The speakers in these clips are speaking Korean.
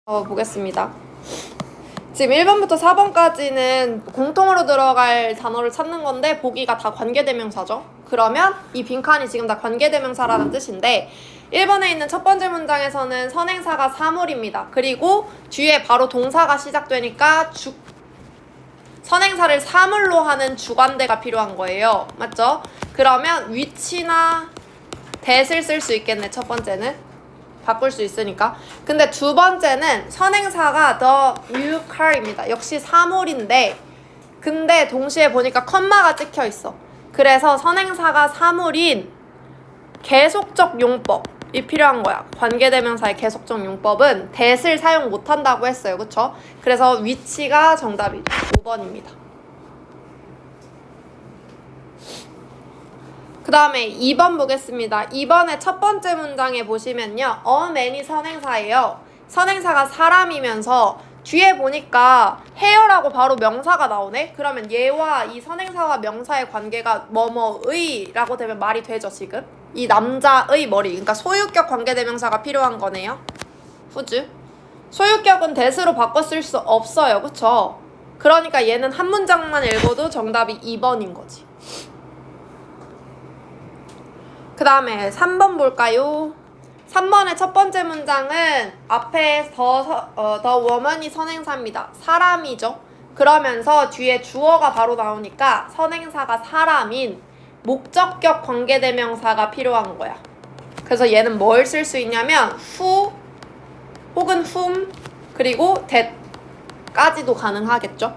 보겠습니다. 지금 1번부터 4번까지는 공통으로 들어갈 단어를 찾는 건데 보기가 다 관계대명사죠. 그러면 이 빈칸이 지금 다 관계대명사라는 뜻인데 1번에 있는 첫 번째 문장에서는 선행사가 사물입니다. 그리고 뒤에 바로 동사가 시작되니까 선행사를 사물로 하는 주관대가 필요한 거예요. 맞죠? 그러면 which나 that을 쓸 수 있겠네. 첫 번째는 바꿀 수 있으니까. 근데 두 번째는 선행사가 the new car입니다. 역시 사물인데 근데 동시에 보니까 컴마가 찍혀 있어. 그래서 선행사가 사물인 계속적 용법이 필요한 거야. 관계대명사의 계속적 용법은 that을 사용 못한다고 했어요. 그쵸? 그래서 which가 정답이 5번입니다. 그 다음에 2번 보겠습니다. 2번의 첫 번째 문장에 보시면요. a man이 선행사예요. 선행사가 사람이면서 뒤에 보니까 here라고 바로 명사가 나오네? 그러면 얘와 이 선행사와 명사의 관계가 뭐뭐의 라고 되면 말이 되죠, 지금? 이 남자의 머리, 그러니까 소유격 관계대명사가 필요한 거네요. 후즈. 소유격은 that으로 바꿔 쓸 수 없어요. 그쵸? 그러니까 얘는 한 문장만 읽어도 정답이 2번인 거지. 그 다음에 3번 볼까요? 3번의 첫 번째 문장은 앞에 the woman이 선행사입니다. 사람이죠. 그러면서 뒤에 주어가 바로 나오니까 선행사가 사람인 목적격 관계대명사가 필요한 거야. 그래서 얘는 뭘 쓸 수 있냐면 who 혹은 whom 그리고 that까지도 가능하겠죠.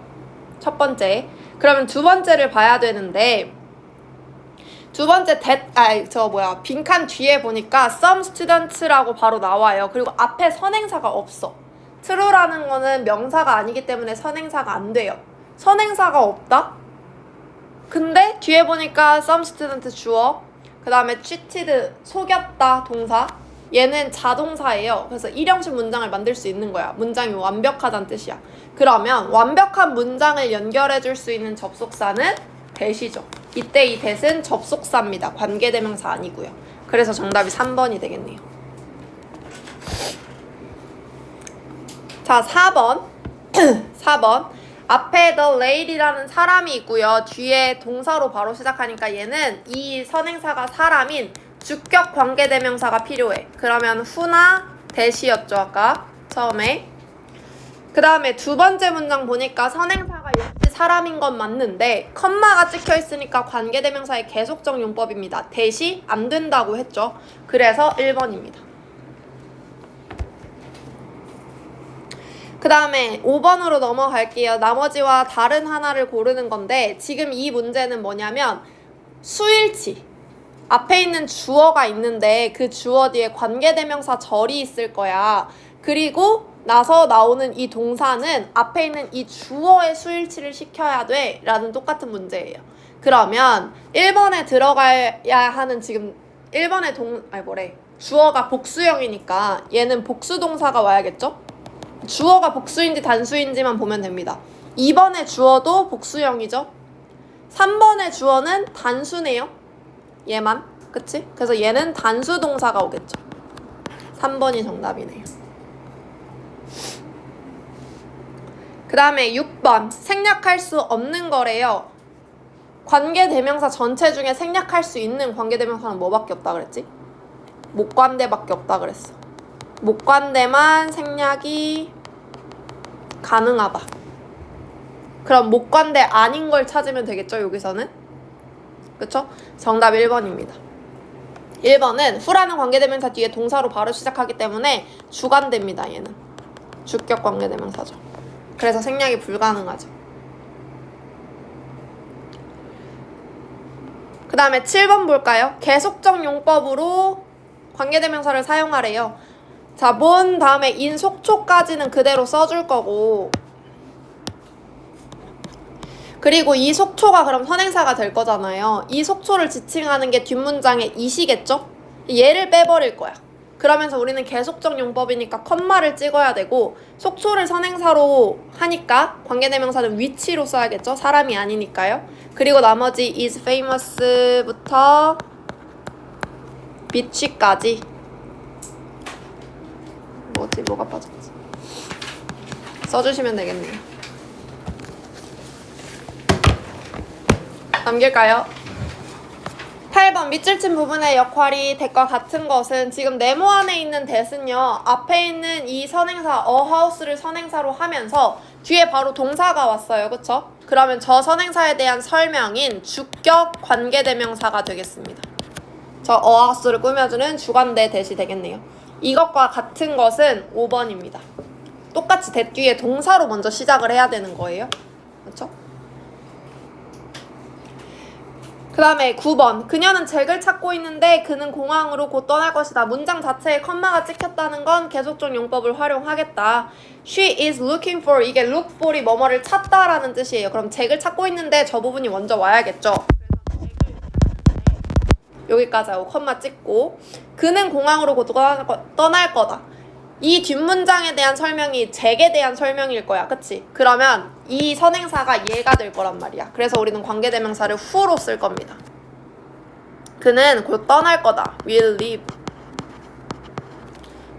첫 번째. 그러면 두 번째를 봐야 되는데 두 번째 빈칸 뒤에 보니까 some students라고 바로 나와요. 그리고 앞에 선행사가 없어. true라는 거는 명사가 아니기 때문에 선행사가 안 돼요. 선행사가 없다? 근데 뒤에 보니까 some student 주어, 그 다음에 cheated 속였다 동사. 얘는 자동사예요. 그래서 일형식 문장을 만들 수 있는 거야. 문장이 완벽하다는 뜻이야. 그러면 완벽한 문장을 연결해 줄 수 있는 접속사는 that이죠. 이때 이 that은 접속사입니다. 관계대명사 아니고요. 그래서 정답이 3번이 되겠네요. 자, 4번. 4번. 앞에 the lady라는 사람이 있고요. 뒤에 동사로 바로 시작하니까 얘는 이 선행사가 사람인 주격 관계대명사가 필요해. 그러면 who나 that이었죠, 아까 처음에. 그 다음에 두 번째 문장 보니까 선행사가 역시 사람인 건 맞는데 컴마가 찍혀 있으니까 관계대명사의 계속적 용법입니다. that이 안 된다고 했죠. 그래서 1번입니다. 그 다음에 5번으로 넘어갈게요. 나머지와 다른 하나를 고르는 건데 지금 이 문제는 뭐냐면 수일치. 앞에 있는 주어가 있는데 그 주어 뒤에 관계대명사 절이 있을 거야. 그리고 나서 나오는 이 동사는 앞에 있는 이 주어의 수일치를 시켜야 돼 라는 똑같은 문제예요. 그러면 1번에 들어가야 하는 지금 1번의 주어가 복수형이니까 얘는 복수동사가 와야겠죠? 주어가 복수인지 단수인지만 보면 됩니다. 2번의 주어도 복수형이죠? 3번의 주어는 단수네요. 얘만. 그치? 그래서 얘는 단수동사가 오겠죠. 3번이 정답이네요. 그 다음에 6번 생략할 수 없는 거래요. 관계대명사 전체 중에 생략할 수 있는 관계대명사는 뭐밖에 없다 그랬지? 목관대밖에 없다 그랬어. 목관대만 생략이 가능하다. 그럼 목관대 아닌 걸 찾으면 되겠죠, 여기서는? 그쵸? 정답 1번입니다. 1번은 who라는 관계대명사 뒤에 동사로 바로 시작하기 때문에 주관대입니다, 얘는. 주격 관계대명사죠. 그래서 생략이 불가능하죠. 그 다음에 7번 볼까요? 계속적 용법으로 관계대명사를 사용하래요. 자, 본 다음에 in 속초까지는 그대로 써줄 거고 그리고 이 속초가 그럼 선행사가 될 거잖아요. 이 속초를 지칭하는 게 뒷문장의 it이겠죠? 얘를 빼버릴 거야. 그러면서 우리는 계속적 용법이니까 컴마를 찍어야 되고 속초를 선행사로 하니까 관계대명사는 which로 써야겠죠? 사람이 아니니까요. 그리고 나머지 is famous부터 beach까지 뭐가 빠졌지? 써주시면 되겠네요. 넘길까요? 8번 밑줄 친 부분의 역할이 that과 같은 것은 지금 네모 안에 있는 that은요. 앞에 있는 이 선행사 a house를 선행사로 하면서 뒤에 바로 동사가 왔어요. 그쵸? 그러면 저 선행사에 대한 설명인 주격 관계대명사가 되겠습니다. 저 a house를 꾸며주는 주관대 that이 되겠네요. 이것과 같은 것은 5번입니다. 똑같이 that 뒤에 동사로 먼저 시작을 해야 되는 거예요. 그쵸? 그 다음에 9번 그녀는 잭을 찾고 있는데 그는 공항으로 곧 떠날 것이다. 문장 자체에 컴마가 찍혔다는 건 계속적 용법을 활용하겠다. She is looking for 이게 look for이 뭐뭐를 찾다라는 뜻이에요. 그럼 잭을 찾고 있는데 저 부분이 먼저 와야겠죠. 여기까지 하고 컴마 찍고 그는 공항으로 곧 떠날 거다. 이 뒷문장에 대한 설명이 잭에 대한 설명일 거야. 그치? 그러면 이 선행사가 얘가 될 거란 말이야. 그래서 우리는 관계대명사를 who로 쓸 겁니다. 그는 곧 떠날 거다. will leave.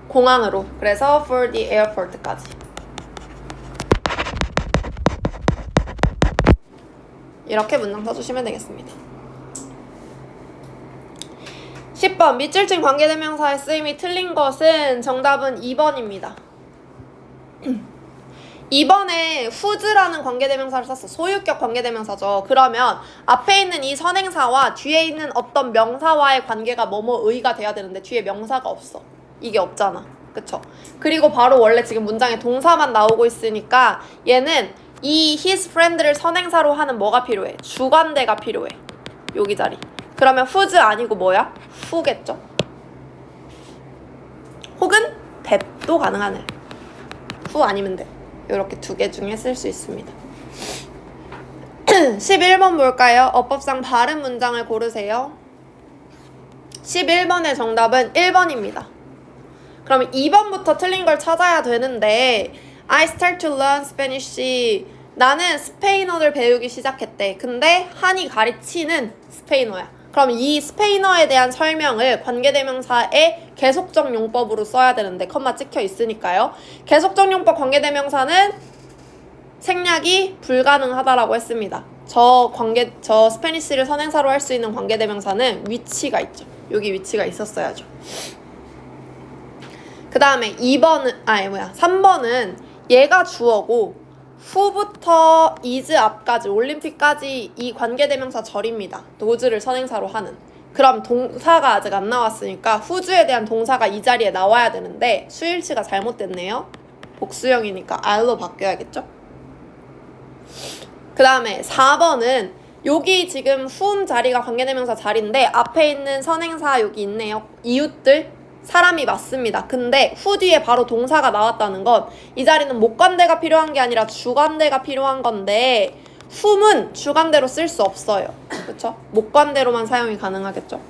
공항으로. 그래서 for the airport까지. 이렇게 문장 써주시면 되겠습니다. 10번 밑줄 친 관계대명사의 쓰임이 틀린 것은 정답은 2번입니다. 2번에 whose라는 관계대명사를 썼어. 소유격 관계대명사죠. 그러면 앞에 있는 이 선행사와 뒤에 있는 어떤 명사와의 관계가 뭐뭐의가 돼야 되는데 뒤에 명사가 없어. 이게 없잖아. 그쵸? 그리고 바로 원래 지금 문장에 동사만 나오고 있으니까 얘는 이 his friend를 선행사로 하는 뭐가 필요해? 주관대가 필요해. 여기 자리. 그러면 whose 아니고 뭐야? who겠죠? 혹은 that도 가능하네. who 아니면 돼. 이렇게 두 개 중에 쓸 수 있습니다. 11번 볼까요? 어법상 바른 문장을 고르세요. 11번의 정답은 1번입니다. 그러면 2번부터 틀린 걸 찾아야 되는데 I start to learn Spanish. 나는 스페인어를 배우기 시작했대. 근데 한이 가르치는 스페인어야. 그럼 이 스페인어에 대한 설명을 관계대명사의 계속적 용법으로 써야 되는데 컴마 찍혀 있으니까요. 계속적 용법 관계대명사는 생략이 불가능하다라고 했습니다. 저 스페니쉬를 선행사로 할 수 있는 관계대명사는 위치가 있죠. 여기 위치가 있었어야죠. 그 다음에 3번은 얘가 주어고 who부터 is 앞까지 올림픽까지 이 관계대명사 절입니다. does를 선행사로 하는. 그럼 동사가 아직 안 나왔으니까 whose에 대한 동사가 이 자리에 나와야 되는데 수일치가 잘못됐네요. 복수형이니까 R로 바뀌어야겠죠? 그 다음에 4번은 여기 지금 whom 자리가 관계대명사 자리인데 앞에 있는 선행사 여기 있네요. 이웃들 사람이 맞습니다. 근데 who 뒤에 바로 동사가 나왔다는 건 이 자리는 목관대가 필요한 게 아니라 주관대가 필요한 건데 whom은 주관대로 쓸 수 없어요. 그렇죠? 목관대로만 사용이 가능하겠죠?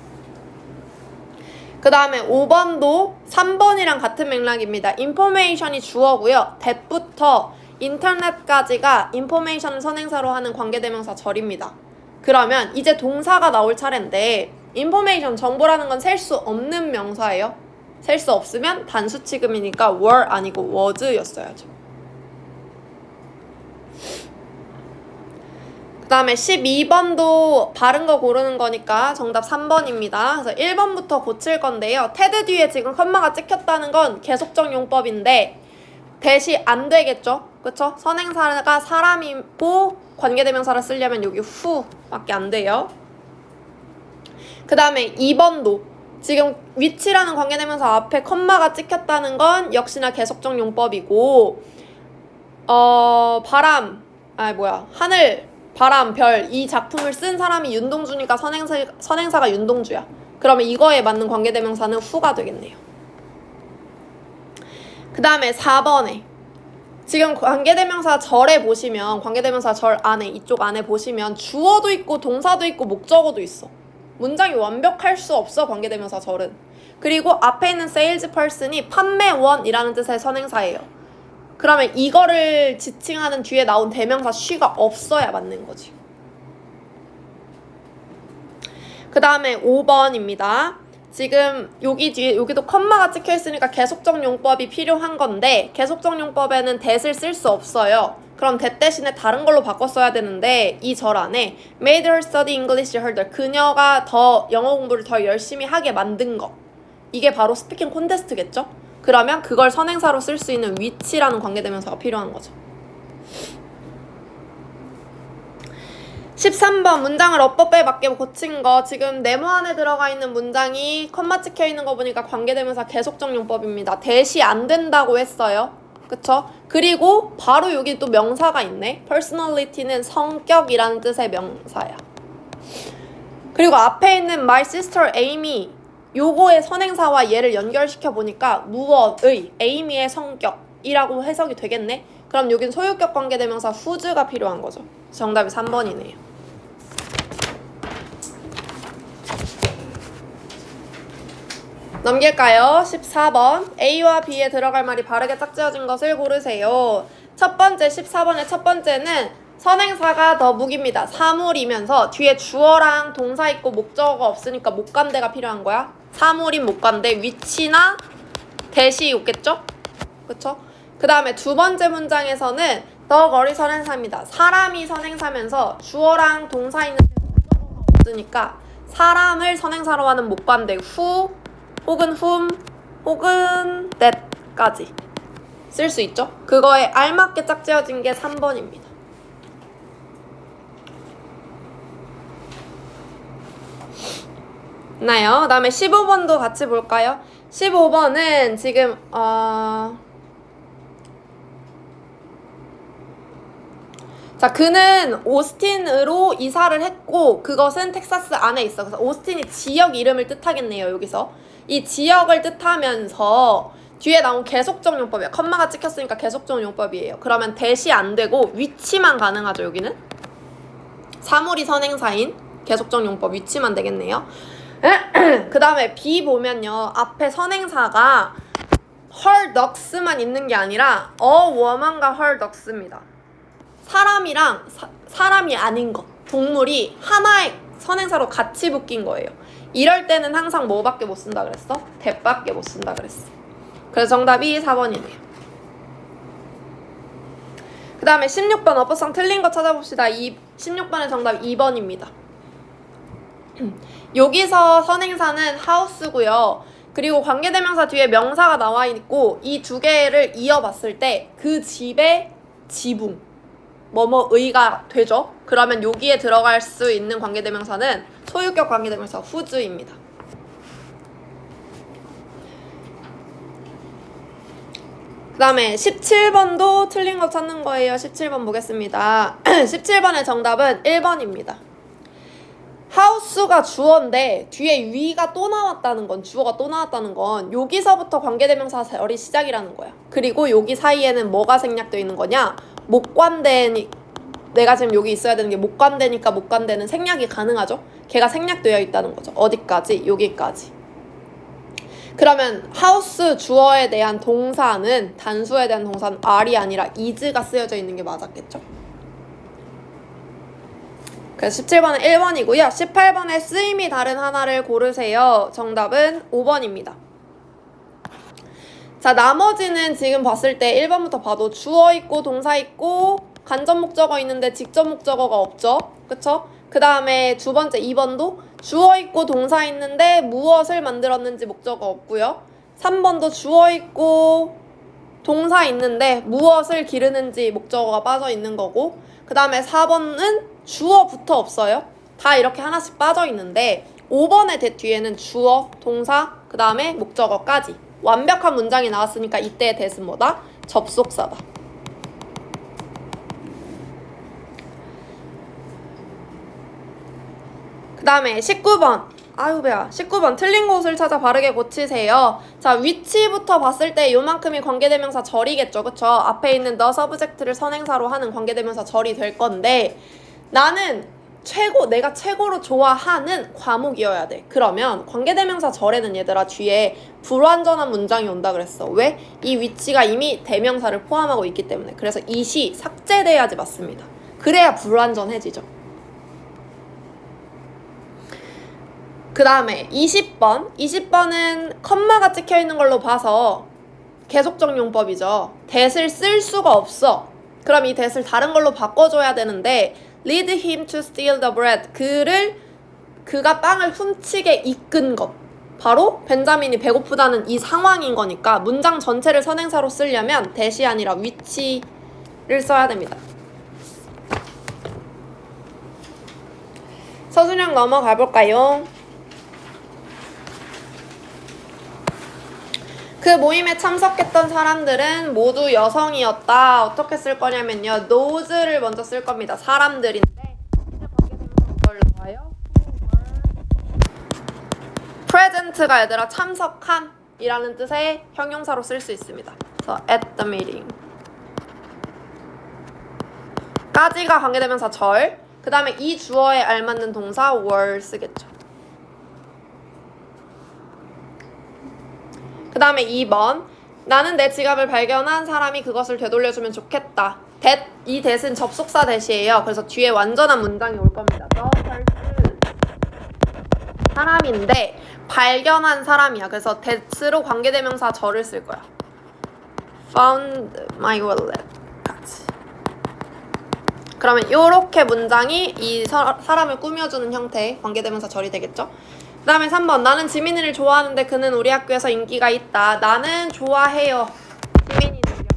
그 다음에 5번도 3번이랑 같은 맥락입니다. information이 주어고요. that부터 인터넷까지가 information을 선행사로 하는 관계대명사 절입니다. 그러면 이제 동사가 나올 차례인데 information, 정보라는 건 셀 수 없는 명사예요. 셀 수 없으면 단수 취급이니까 were 아니고 was였어야죠. 그 다음에 12번도 바른 거 고르는 거니까 정답 3번입니다. 그래서 1번부터 고칠 건데요. 테드 뒤에 지금 컴마가 찍혔다는 건 계속적 용법인데 대시 안 되겠죠? 그쵸? 선행사가 사람이고 관계대명사를 쓰려면 여기 who밖에 안 돼요. 그 다음에 2번도 지금 위치라는 관계대명사 앞에 컴마가 찍혔다는 건 역시나 계속적 용법이고 하늘, 바람, 별 이 작품을 쓴 사람이 윤동주니까 선행사가 윤동주야. 그러면 이거에 맞는 관계대명사는 who가 되겠네요. 그 다음에 4번에 지금 관계대명사 절에 보시면 관계대명사 절 안에 이쪽 안에 보시면 주어도 있고 동사도 있고 목적어도 있어. 문장이 완벽할 수 없어 관계대명사 절은. 그리고 앞에 있는 salesperson이 판매원이라는 뜻의 선행사예요. 그러면 이거를 지칭하는 뒤에 나온 대명사 she가 없어야 맞는 거지. 그 다음에 5번입니다. 지금 여기 뒤에 여기도 컴마가 찍혀 있으니까 계속적 용법이 필요한 건데 계속적 용법에는 that을 쓸 수 없어요. 그럼 that 대신에 다른 걸로 바꿔 써야 되는데 이 절 안에 made her study English harder. 그녀가 더 영어 공부를 더 열심히 하게 만든 거. 이게 바로 스피킹 콘테스트겠죠? 그러면 그걸 선행사로 쓸 수 있는 which라는 관계대명사가 필요한 거죠. 13번 문장을 어법에 맞게 고친 거. 지금 네모 안에 들어가 있는 문장이 컴마 찍혀 있는 거 보니까 관계대명사 계속적 용법입니다. 대시 안 된다고 했어요. 그쵸? 그리고 바로 여기 또 명사가 있네. personality는 성격이라는 뜻의 명사야. 그리고 앞에 있는 my sister Amy 요거의 선행사와 얘를 연결시켜 보니까 무엇의 Amy의 성격이라고 해석이 되겠네. 그럼 여긴 소유격 관계대명사 whose가 필요한 거죠. 정답이 3번이네요. 넘길까요? 14번 A와 B에 들어갈 말이 바르게 짝지어진 것을 고르세요. 첫 번째 14번의 첫 번째는 선행사가 더 묵입니다. 사물이면서 뒤에 주어랑 동사 있고 목적어가 없으니까 목관대가 필요한 거야. 사물인 목관대 위치나 대시 있겠죠? 그쵸? 그 다음에 두 번째 문장에서는 더 거리 선행사입니다. 사람이 선행사면서 주어랑 동사 있는데 목적어가 없으니까 사람을 선행사로 하는 목관대 who 혹은 whom 혹은 that까지 쓸 수 있죠. 그거에 알맞게 짝지어진 게 3번입니다. 나요. 그 다음에 15번도 같이 볼까요? 15번은 지금 자, 그는 오스틴으로 이사를 했고 그것은 텍사스 안에 있어. 그래서 오스틴이 지역 이름을 뜻하겠네요. 여기서 이 지역을 뜻하면서 뒤에 나온 계속적 용법이야. 컴마가 찍혔으니까 계속적 용법이에요. 그러면 대시 안 되고 위치만 가능하죠. 여기는 사물이 선행사인 계속적 용법 위치만 되겠네요. 그 다음에 B 보면요. 앞에 선행사가 her ducks만 있는 게 아니라 a woman과 her ducks입니다. 사람이랑 사람이 아닌 것, 동물이 하나의 선행사로 같이 묶인 거예요. 이럴 때는 항상 뭐밖에 못 쓴다 그랬어? that밖에 못 쓴다 그랬어. 그래서 정답이 4번이네요. 그 다음에 16번 어법상 틀린 거 찾아봅시다. 16번의 정답 2번입니다. 여기서 선행사는 house고요. 그리고 관계대명사 뒤에 명사가 나와 있고 이 두 개를 이어봤을 때 그 집의 지붕 뭐뭐의가 되죠. 그러면 여기에 들어갈 수 있는 관계대명사는 소유격 관계대명사 whose입니다. 그 다음에 17번도 틀린 거 찾는 거예요. 17번 보겠습니다. 17번의 정답은 1번입니다. 하우스가 주어인데 뒤에 위가 또 나왔다는 건 주어가 또 나왔다는 건 여기서부터 관계대명사 절이 시작이라는 거야. 그리고 여기 사이에는 뭐가 생략되어 있는 거냐? 목관대니 내가 지금 여기 있어야 되는 게 목관대니까 목관대는 생략이 가능하죠? 걔가 생략되어 있다는 거죠. 어디까지? 여기까지. 그러면 하우스 주어에 대한 동사는 단수에 대한 동사는 are이 아니라 is가 쓰여져 있는 게 맞았겠죠? 그래서 17번은 1번이고요. 18번에 쓰임이 다른 하나를 고르세요. 정답은 5번입니다. 자, 나머지는 지금 봤을 때 1번부터 봐도 주어 있고 동사 있고 간접 목적어 있는데 직접 목적어가 없죠. 그쵸? 그 다음에 두 번째 2번도 주어 있고 동사 있는데 무엇을 만들었는지 목적어 없고요. 3번도 주어 있고 동사 있는데 무엇을 기르는지 목적어가 빠져 있는 거고 그 다음에 4번은 주어부터 없어요. 다 이렇게 하나씩 빠져 있는데 5번의 대 뒤에는 주어, 동사, 그 다음에 목적어까지 완벽한 문장이 나왔으니까 이때의 대은 뭐다? 접속사다. 그 다음에 19번. 아유 배야. 19번 틀린 곳을 찾아 바르게 고치세요. 자, 위치부터 봤을 때 요만큼이 관계대명사 절이겠죠. 그쵸? 앞에 있는 the subject를 선행사로 하는 관계대명사 절이 될 건데 나는 내가 최고로 좋아하는 과목이어야 돼. 그러면 관계대명사 절에는 얘들아 뒤에 불완전한 문장이 온다 그랬어. 왜? 이 위치가 이미 대명사를 포함하고 있기 때문에. 그래서 이시 삭제돼야지 맞습니다. 그래야 불완전해지죠. 그 다음에 20번. 20번은 컴마가 찍혀 있는 걸로 봐서 계속적 용법이죠. that을 쓸 수가 없어. 그럼 이 that을 다른 걸로 바꿔줘야 되는데 lead him to steal the bread. 그가 빵을 훔치게 이끈 것. 바로 벤자민이 배고프다는 이 상황인 거니까 문장 전체를 선행사로 쓰려면 that이 아니라 which를 써야 됩니다. 서술형 넘어가 볼까요? 그 모임에 참석했던 사람들은 모두 여성이었다. 어떻게 쓸 거냐면요. those를 먼저 쓸 겁니다. 사람들인데 이제 관계대명사 뭘 나와요? present가 얘들아 참석한 이라는 뜻의 형용사로 쓸 수 있습니다. 그래서 at the meeting 까지가 관계대명사 절. 그 다음에 이 주어에 알맞는 동사 were 쓰겠죠. 그 다음에 2번. 나는 내 지갑을 발견한 사람이 그것을 되돌려주면 좋겠다. 이 that은 접속사 that이에요. 그래서 뒤에 완전한 문장이 올 겁니다. The person 사람인데 발견한 사람이야. 그래서 that로 관계대명사 절을 쓸 거야. Found my wallet. 같이. 그러면 이렇게 문장이 이 사람을 꾸며주는 형태의 관계대명사 절이 되겠죠. 그 다음에 3번. 나는 지민이를 좋아하는데 그는 우리 학교에서 인기가 있다. 나는 좋아해요. 지민이는요.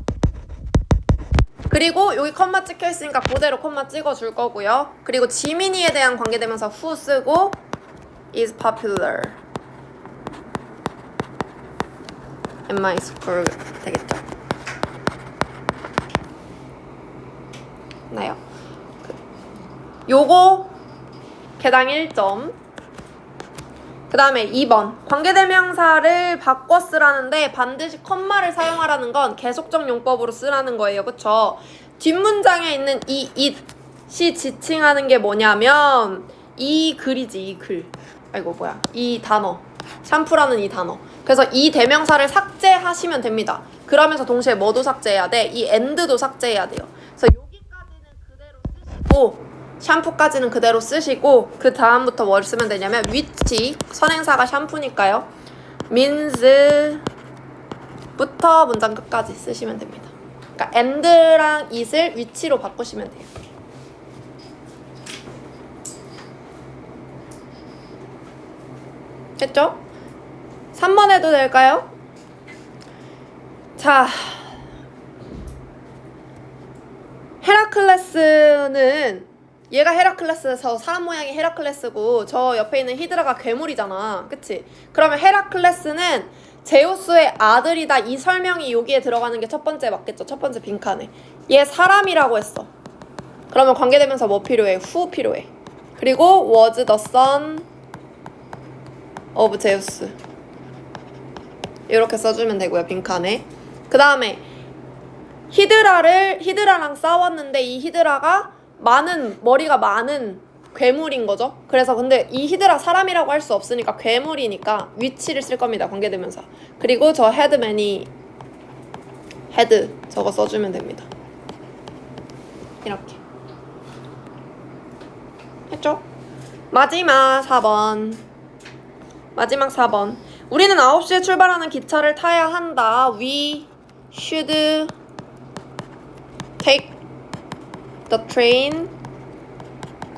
그리고 여기 컴마 찍혀 있으니까 그대로 컴마 찍어줄 거고요. 그리고 지민이에 대한 관계대명사 who 쓰고 is popular in my school 되겠죠. 나요. 요거 개당 1점. 그 다음에 2번. 관계대명사를 바꿔 쓰라는데 반드시 컴마를 사용하라는 건 계속적 용법으로 쓰라는 거예요. 그쵸? 뒷문장에 있는 이 it이 지칭하는 게 뭐냐면 이 글이지. 이 글. 아이고 뭐야. 이 단어. 샴푸라는 이 단어. 그래서 이 대명사를 삭제하시면 됩니다. 그러면서 동시에 뭐도 삭제해야 돼? 이 and도 삭제해야 돼요. 그래서 여기까지는 그대로 쓰시고 샴푸까지는 그대로 쓰시고 그 다음부터 뭘 쓰면 되냐면 which 선행사가 샴푸니까요. means부터 문장 끝까지 쓰시면 됩니다. 그러니까 and랑 it을 which로 바꾸시면 돼요. 됐죠? 3번 해도 될까요? 자, 헤라클레스는 얘가 헤라클레스에서 사람 모양이 헤라클레스고 저 옆에 있는 히드라가 괴물이잖아. 그치? 그러면 헤라클레스는 제우스의 아들이다. 이 설명이 여기에 들어가는 게 첫 번째 맞겠죠? 첫 번째 빈칸에. 얘 사람이라고 했어. 그러면 관계대명사 뭐 필요해? who 필요해. 그리고 was the son of 제우스. 이렇게 써주면 되고요. 빈칸에. 그 다음에 히드라랑 싸웠는데 이 히드라가 머리가 많은 괴물인 거죠. 그래서 근데 이 히드라 사람이라고 할 수 없으니까 괴물이니까 which를 쓸 겁니다. 관계대명사. 그리고 저 헤드맨이 헤드 저거 써주면 됩니다. 이렇게. 했죠? 마지막 4번. 우리는 9시에 출발하는 기차를 타야 한다. We should take the train.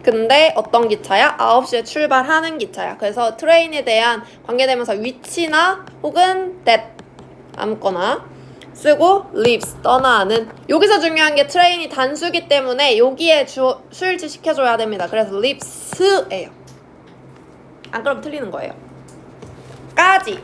근데 어떤 기차야? 9시에 출발하는 기차야. 그래서 train에 대한 관계대명사 which나 혹은 that 아무거나 쓰고 leaves 떠나는. 여기서 중요한 게 train이 단수기 때문에 여기에 수일치 시켜줘야 됩니다. 그래서 leaves예요. 안 그러면 틀리는 거예요. 까지